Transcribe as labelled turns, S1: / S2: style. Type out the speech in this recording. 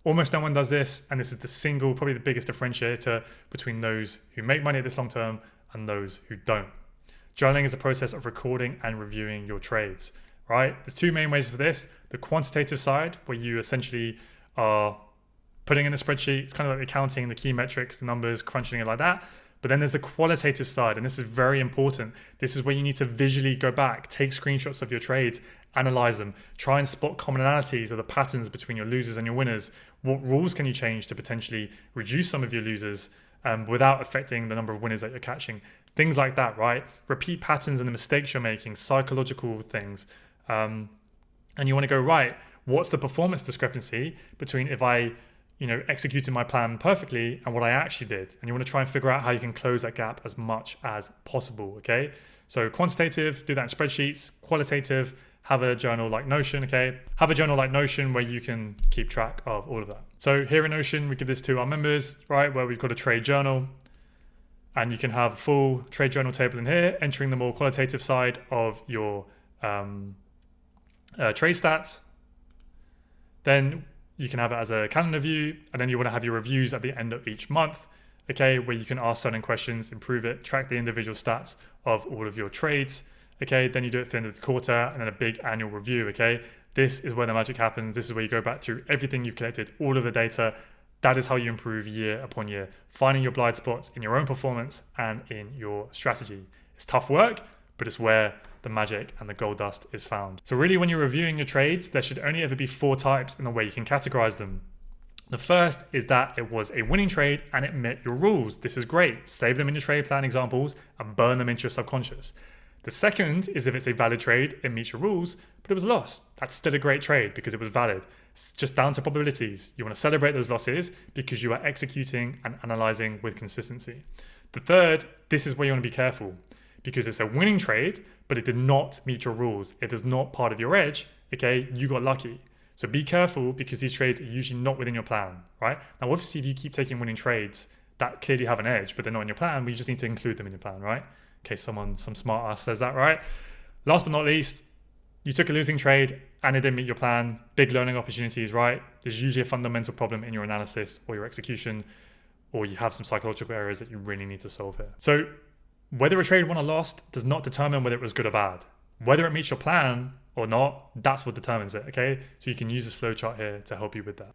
S1: Almost no one does this, and this is probably the biggest differentiator between those who make money at this long term and those who don't. Journaling is a process of recording and reviewing your trades, right? There's two main ways for this. The quantitative side, where you essentially are putting in a spreadsheet. It's kind of like accounting, the key metrics, the numbers, crunching it like that. But then there's the qualitative side, and this is very important. This is where you need to visually go back, take screenshots of your trades, analyze them, try and spot commonalities or the patterns between your losers and your winners. What rules can you change to potentially reduce some of your losers without affecting the number of winners that you're catching? Things like that, right? Repeat patterns and the mistakes you're making, psychological things. And you want to go, right, what's the performance discrepancy between if I executed my plan perfectly and what I actually did? And you want to try and figure out how you can close that gap as much as possible, okay? So quantitative, do that in spreadsheets. Qualitative, have a journal like Notion, okay? Have a journal like Notion where you can keep track of all of that. So here in Notion, we give this to our members, right? Where we've got a trade journal, and you can have a full trade journal table in here, entering the more qualitative side of your trade stats. Then you can have it as a calendar view, and then you want to have your reviews at the end of each month, okay, where you can ask certain questions, improve it, track the individual stats of all of your trades, okay. Then you do it at the end of the quarter, and then a big annual review, okay. This is where the magic happens. This is where you go back through everything you've collected, all of the data. That is how you improve year upon year, finding your blind spots in your own performance and in your strategy. It's tough work, but it's where the magic and the gold dust is found. So really, when you're reviewing your trades, there should only ever be 4 types in the way you can categorize them. The first is that it was a winning trade and it met your rules. This is great. Save them in your trade plan examples and burn them into your subconscious. The second is if it's a valid trade, it meets your rules, but it was a loss. That's still a great trade because it was valid. It's just down to probabilities. You want to celebrate those losses because you are executing and analyzing with consistency. The third, this is where you want to be careful, because it's a winning trade, but it did not meet your rules. It is not part of your edge, okay? You got lucky. So be careful, because these trades are usually not within your plan, right? Now, obviously, if you keep taking winning trades that clearly have an edge, but they're not in your plan, we just need to include them in your plan, right? In case some smart ass says that, right? Last but not least, you took a losing trade and it didn't meet your plan. Big learning opportunities, right? There's usually a fundamental problem in your analysis or your execution, or you have some psychological errors that you really need to solve here. So whether a trade won or lost does not determine whether it was good or bad. Whether it meets your plan or not, that's what determines it, okay? So you can use this flowchart here to help you with that.